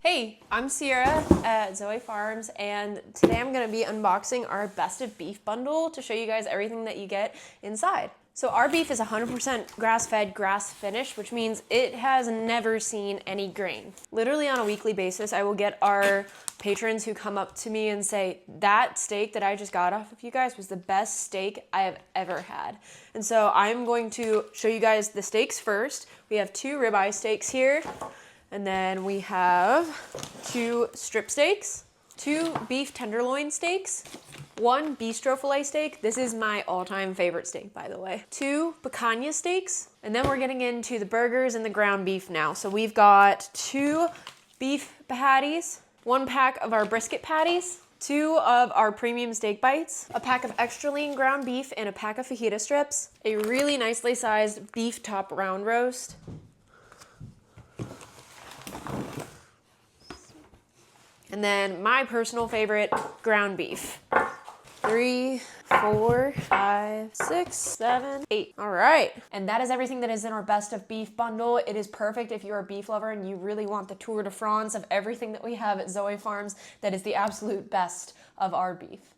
Hey, I'm Sierra at ZOE Farms, and today I'm going to be unboxing our Best of Beef bundle to show you guys everything that you get inside. So our beef is 100% grass-fed, grass-finished, which means it has never seen any grain. Literally on a weekly basis, I will get our patrons who come up to me and say, that steak that I just got off of you guys was the best steak I have ever had. And so I'm going to show you guys the steaks first. We have 2 ribeye steaks here. And then we have 2 strip steaks, 2 beef tenderloin steaks, 1 bistro filet steak. This is my all-time favorite steak, by the way. 2 picanha steaks. And then we're getting into the burgers and the ground beef now. So we've got 2 beef patties, 1 pack of our brisket patties, 2 of our premium steak bites, a pack of extra lean ground beef, and a pack of fajita strips, a really nicely sized beef top round roast, and then my personal favorite, ground beef. 3, 4, 5, 6, 7, 8. All right. And that is everything that is in our Best of Beef bundle. It is perfect if you're a beef lover and you really want the tour de France of everything that we have at ZOE Farms. That is the absolute best of our beef.